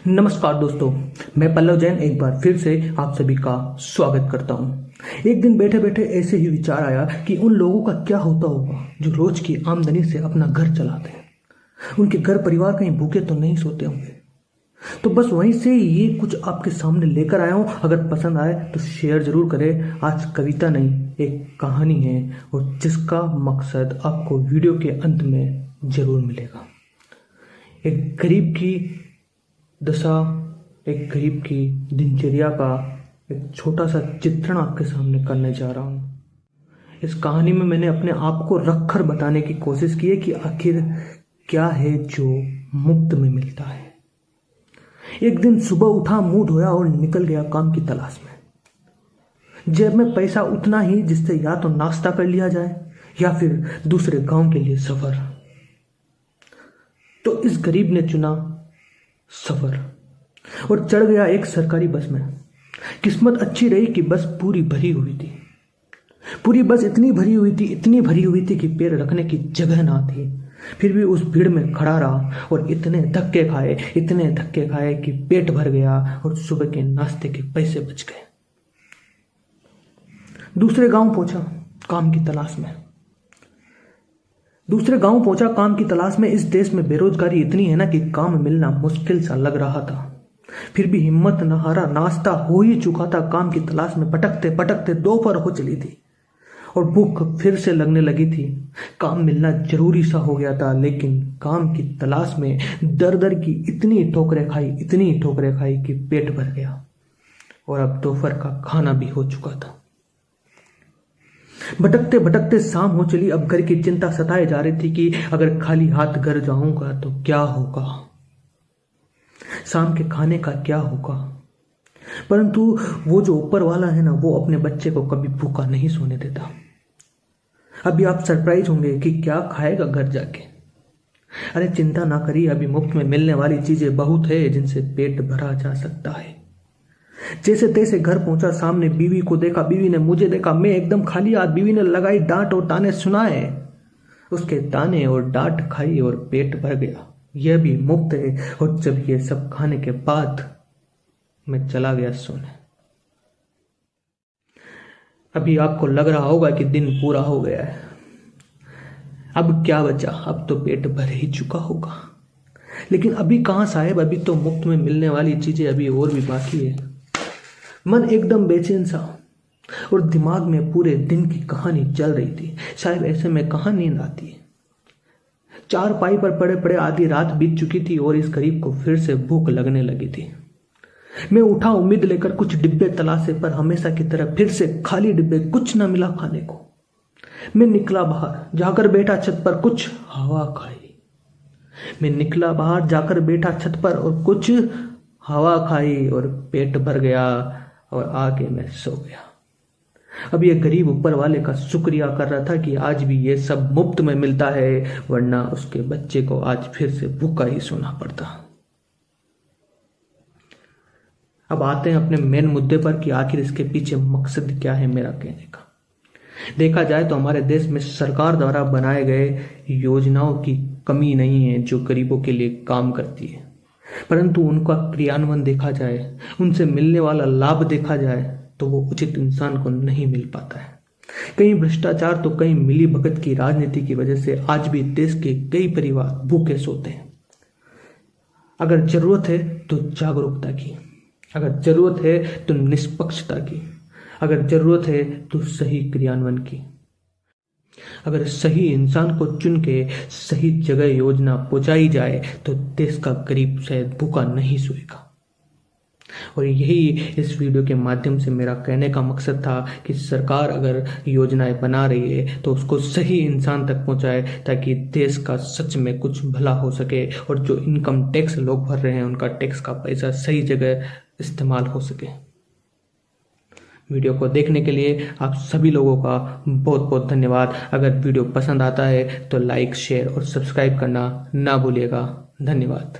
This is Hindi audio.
नमस्कार दोस्तों, मैं पल्लव जैन एक बार फिर से आप सभी का स्वागत करता हूं। एक दिन बैठे बैठे ऐसे ही विचार आया कि उन लोगों का क्या होता होगा जो रोज की आमदनी से अपना घर चलाते हैं। उनके घर परिवार कहीं भूखे तो नहीं सोते होंगे। तो बस वहीं से ये कुछ आपके सामने लेकर आया हूं। अगर पसंद आए तो शेयर जरूर करें। आज कविता नहीं, एक कहानी है और जिसका मकसद आपको वीडियो के अंत में जरूर मिलेगा। एक गरीब की दशा, एक गरीब की दिनचर्या का एक छोटा सा चित्रण आपके सामने करने जा रहा हूँ। इस कहानी में मैंने अपने आप को रखकर बताने की कोशिश की है कि आखिर क्या है जो मुफ्त में मिलता है। एक दिन सुबह उठा, मुंह धोया और निकल गया काम की तलाश में। जेब में पैसा उतना ही जिससे या तो नाश्ता कर लिया जाए या फिर दूसरे गांव के लिए सफर। तो इस गरीब ने चुना सफर और चढ़ गया एक सरकारी बस में। किस्मत अच्छी रही कि बस पूरी भरी हुई थी। पूरी बस इतनी भरी हुई थी कि पैर रखने की जगह ना थी। फिर भी उस भीड़ में खड़ा रहा और इतने धक्के खाए कि पेट भर गया और सुबह के नाश्ते के पैसे बच गए। दूसरे गांव पहुंचा काम की तलाश में। इस देश में बेरोजगारी इतनी है ना कि काम मिलना मुश्किल सा लग रहा था। फिर भी हिम्मत न हारा, नाश्ता हो ही चुका था। काम की तलाश में पटकते दोपहर हो चली थी और भूख फिर से लगने लगी थी। काम मिलना जरूरी सा हो गया था, लेकिन काम की तलाश में दर की इतनी ठोकरें खाई कि पेट भर गया और अब दोपहर का खाना भी हो चुका था। भटकते शाम हो चली। अब घर की चिंता सताए जा रही थी कि अगर खाली हाथ घर जाऊंगा तो क्या होगा, शाम के खाने का क्या होगा। परंतु वो जो ऊपर वाला है ना, वो अपने बच्चे को कभी भूखा नहीं सोने देता। अभी आप सरप्राइज होंगे कि क्या खाएगा घर जाके। अरे चिंता ना करिए, अभी मुफ्त में मिलने वाली चीजें बहुत है जिनसे पेट भरा जा सकता है। जैसे तैसे घर पहुंचा, सामने बीवी को देखा, बीवी ने मुझे देखा। मैं एकदम खाली हाथ। बीवी ने लगाई डांट और ताने सुनाए। उसके ताने और डांट खाई और पेट भर गया। यह भी मुफ्त है। और जब ये सब खाने के बाद मैं चला गया सोने। अभी आपको लग रहा होगा कि दिन पूरा हो गया है, अब क्या बचा, अब तो पेट भर ही चुका होगा। लेकिन अभी कहां साहेब, अभी तो मुफ्त में मिलने वाली चीजें अभी और भी बाकी है। मन एकदम बेचैन सा और दिमाग में पूरे दिन की कहानी चल रही थी। शायद ऐसे में कहां नींद आती है। चारपाई पर पड़े पड़े आधी रात बीत चुकी थी और इस गरीब को फिर से भूख लगने लगी थी। मैं उठा उम्मीद लेकर, कुछ डिब्बे तलाशे, पर हमेशा की तरह फिर से खाली डिब्बे, कुछ न मिला खाने को। मैं निकला बाहर, जाकर बैठा छत पर, कुछ हवा खाई। मैं निकला बाहर, जाकर बैठा छत पर और कुछ हवा खाई और पेट भर गया और आके मैं सो गया। अब ये गरीब ऊपर वाले का शुक्रिया कर रहा था कि आज भी ये सब मुफ्त में मिलता है, वरना उसके बच्चे को आज फिर से भूखा ही सोना पड़ता। अब आते हैं अपने मेन मुद्दे पर कि आखिर इसके पीछे मकसद क्या है मेरा कहने का। देखा जाए तो हमारे देश में सरकार द्वारा बनाए गए योजनाओं की कमी नहीं है जो गरीबों के लिए काम करती है, परंतु उनका क्रियान्वयन देखा जाए, उनसे मिलने वाला लाभ देखा जाए तो वो उचित इंसान को नहीं मिल पाता है। कहीं भ्रष्टाचार तो कहीं मिली भगत की राजनीति की वजह से आज भी देश के कई परिवार भूखे सोते हैं। अगर जरूरत है तो जागरूकता की, अगर जरूरत है तो निष्पक्षता की, अगर जरूरत है तो सही क्रियान्वयन की। अगर सही इंसान को चुन के सही जगह योजना पहुंचाई जाए तो देश का गरीब शायद भूखा नहीं सोएगा। और यही इस वीडियो के माध्यम से मेरा कहने का मकसद था कि सरकार अगर योजनाएं बना रही है तो उसको सही इंसान तक पहुंचाए, ताकि देश का सच में कुछ भला हो सके और जो इनकम टैक्स लोग भर रहे हैं उनका टैक्स का पैसा सही जगह इस्तेमाल हो सके। वीडियो को देखने के लिए आप सभी लोगों का बहुत बहुत धन्यवाद। अगर वीडियो पसंद आता है तो लाइक, शेयर और सब्सक्राइब करना ना भूलिएगा। धन्यवाद।